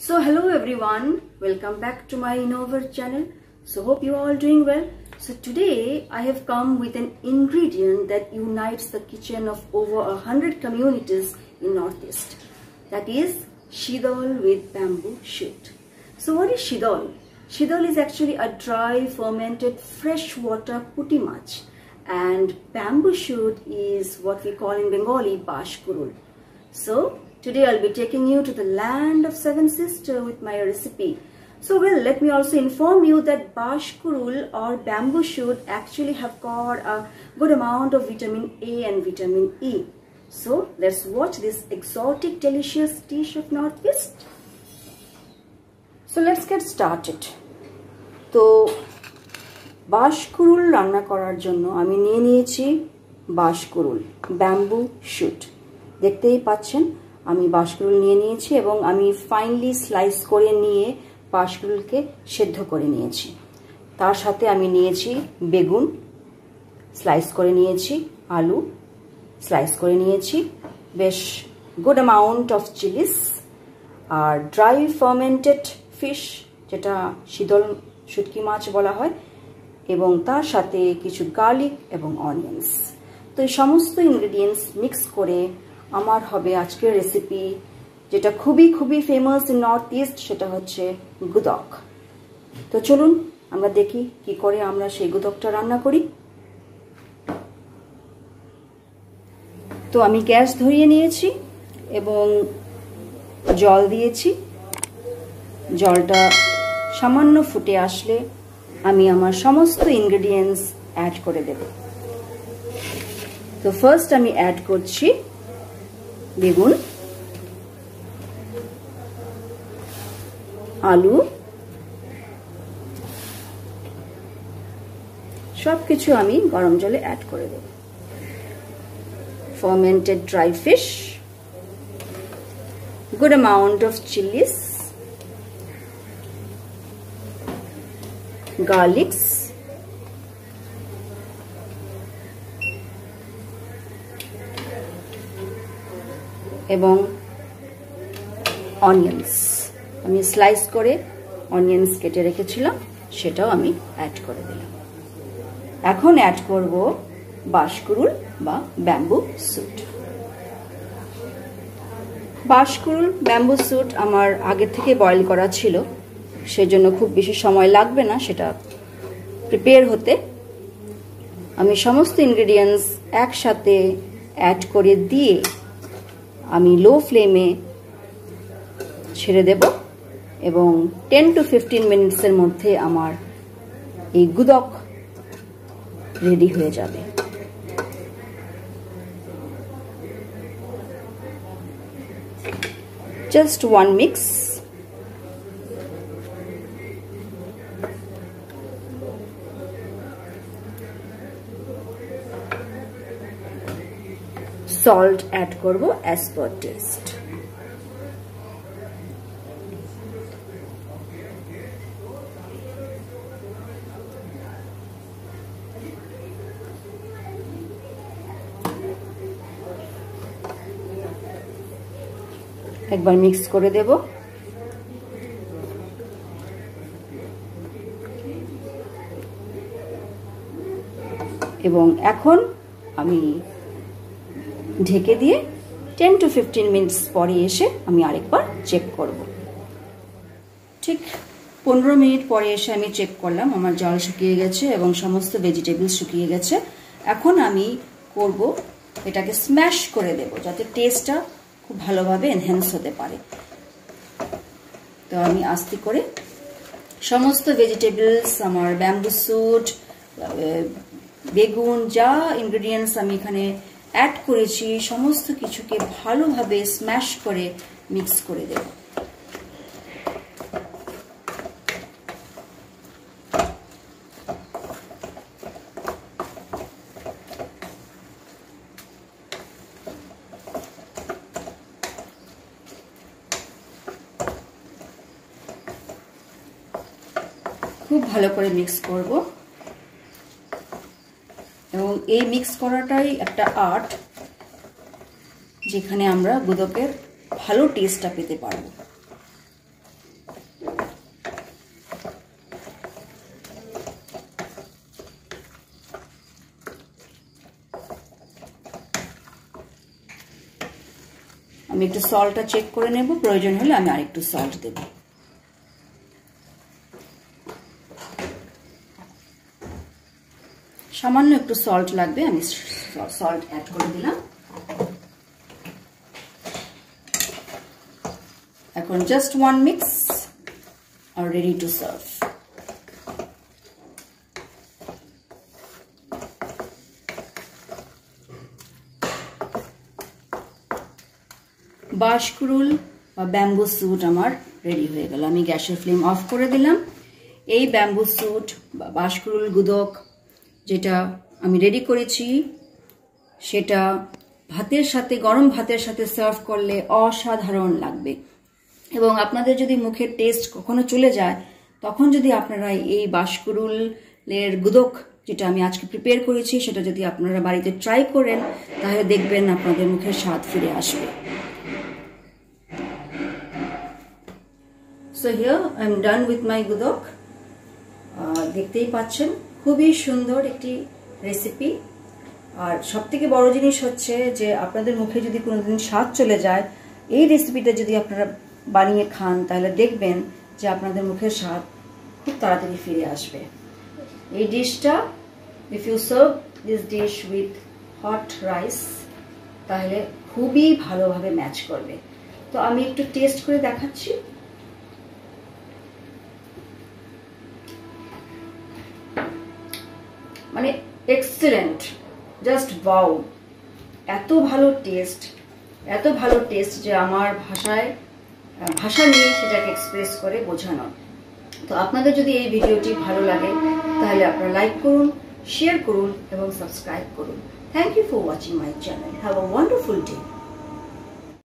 So hello everyone, welcome back to my Innover channel. So hope you are all doing well. So today I have come with an ingredient that unites the kitchen of over 100 communities in Northeast. That is Shidol with bamboo shoot. So what is Shidol? Shidol is actually a dry fermented freshwater puti mach, and bamboo shoot is what we call in Bengali bashkurul. So today I'll be taking you to the land of seven sisters with my recipe. So let me also inform you that bashkurul or bamboo shoot actually have got a good amount of vitamin A and vitamin E. So let's watch this exotic delicious dish of Northeast. So let's get started. তো বাঁশকুড়ুল রান্না করার জন্য আমি নিয়ে নিয়েছি বাঁশকুড়ুল bamboo shoot. দেখতেই পাচ্ছেন আমি বাঁশকুড়ুল নিয়ে নিয়েছি এবং আমি ফাইনলি স্লাইস করে নিয়ে বাঁশকুড়ুলকে সেদ্ধ করে নিয়েছি। তার সাথে আমি নিয়েছি বেগুন স্লাইস করে নিয়েছি, আলু স্লাইস করে নিয়েছি, বেশ গুড অ্যামাউন্ট অফ চিলিস আর ড্রাই ফার্মেন্টেড ফিশ যেটা শীতল শুটকি মাছ বলা হয়, এবং তার সাথে কিছু গার্লিক এবং অনিয়ন্স। তো এই সমস্ত ইনগ্রেডিয়েন্টস মিক্স করে আমার হবে আজকের রেসিপি, যেটা খুবই ফেমাস ইন নর্থ ইস্ট, সেটা হচ্ছে গুদক। তো চলুন আমরা দেখি কি করে আমরা সেই গুদকটা রান্না করি। তো আমি গ্যাস ধরিয়ে নিয়েছি এবং জল দিয়েছি। জলটা সামান্য ফুটে আসলে আমি আমার সমস্ত ইনগ্রেডিয়েন্টস অ্যাড করে দেব। তো ফার্স্ট আমি অ্যাড করছি বেগুন, আলু, সবকিছু আমি গরম জলে অ্যাড করে দেব। fermented dry fish, good amount of chilies, garlics, এবং অনিয়ন্স। আমি স্লাইস করে অনিয়ন্স কেটে রেখেছিলাম, সেটাও আমি অ্যাড করে দিলাম। এখন অ্যাড করব বাঁশকুড়ুল বা ব্যাম্বু শুট। বাঁশকুড়ুল ব্যাম্বু শুট আমার আগে থেকে বয়েল করা ছিল, সেজন্য খুব বেশি সময় লাগবে না সেটা প্রিপেয়ার হতে। আমি সমস্ত ইনগ্রেডিয়েন্টস একসাথে অ্যাড করে দিয়ে আমি লো ফ্লেমে ছেড়ে দেব এবং 10 to 15 মিনিটসের মধ্যে আমার এই গুদক রেডি হয়ে যাবে। Just one mix. Salt add করব অ্যাজ পার টেস্ট। একবার মিক্স করে দেব। এবং এখন আমি ঢেকে দিয়ে 10 to 15 মিনিটস পরে এসে আমি আরেকবার চেক করব। ঠিক 15 মিনিট পরে এসে আমি চেক করলাম, আমার জল শুকিয়ে গেছে এবং সমস্ত ভেজিটেবলস শুকিয়ে গেছে। এখন আমি করব এটাকে স্ম্যাশ করে দেব, যাতে টেস্টটা খুব ভালোভাবে এনহ্যান্স হতে পারে। তো আমি আস্তে করে সমস্ত ভেজিটেবলস, আমার ব্যাম্বু শুট, বেগুন, যা ইনগ্রেডিয়েন্টস আমি এখানে অ্যাড করেছি সমস্ত কিছুকে ভালোভাবে স্ম্যাশ করে মিক্স করে দেব। খুব ভালো করে মিক্স করব এবং এই মিক্স করাটাই একটা আর্ট, যেখানে আমরা গুদকের ভালো টেস্টটা পেতে পারবো। আমি একটু সল্টটা চেক করে নেব, প্রয়োজন হলে আমি আরেকটু সল্ট দেব। সামান্য একটু সল্ট লাগবে, আমি সল্ট অ্যাড করে দিলাম। এখন জাস্ট 1 মিক্স আর রেডি টু সার্ভ। বাঁশকুড়ুল বা ব্যাম্বু স্যুট আমার রেডি হয়ে গেল। আমি গ্যাসের ফ্লেম অফ করে দিলাম। এই ব্যাম্বু স্যুট বা বাঁশকুড়ুল গুদক যেটা আমি রেডি করেছি, সেটা ভাতের সাথে, গরম ভাতের সাথে সার্ভ করলে অসাধারণ লাগবে। এবং আপনাদের যদি মুখের টেস্ট কখনো চলে যায়, তখন যদি আপনারা এই বাঁশকুড়ুলের গুদক যেটা আমি আজকে প্রিপেয়ার করেছি, সেটা যদি আপনারা বাড়িতে ট্রাই করেন, তাহলে দেখবেন আপনাদের মুখের স্বাদ ফিরে আসবে। So here I am done with my gudok. দেখতেই পাচ্ছেন খুবই সুন্দর একটি রেসিপি। আর সবথেকে বড় জিনিস হচ্ছে যে আপনাদের মুখে যদি কোনোদিন স্বাদ চলে যায়, এই রেসিপিটা যদি আপনারা বানিয়ে খান, তাহলে দেখবেন যে আপনাদের মুখের স্বাদ খুব তাড়াতাড়ি ফিরে আসবে। এই ডিশটা, if you serve this dish with hot rice, তাহলে খুবই ভালোভাবে ম্যাচ করবে। তো আমি একটু টেস্ট করে দেখাচ্ছি। মানে এক্সেলেন্ট, জাস্ট ওয়াও, এত ভালো টেস্ট যে আমার ভাষা নিয়ে সেটাকে এক্সপ্রেস করে বোঝানো। তো আপনাদের যদি এই ভিডিওটি ভালো লাগে, তাহলে আপনারা লাইক করুন, শেয়ার করুন এবং সাবস্ক্রাইব করুন। Thank you for watching my channel. Have a wonderful day.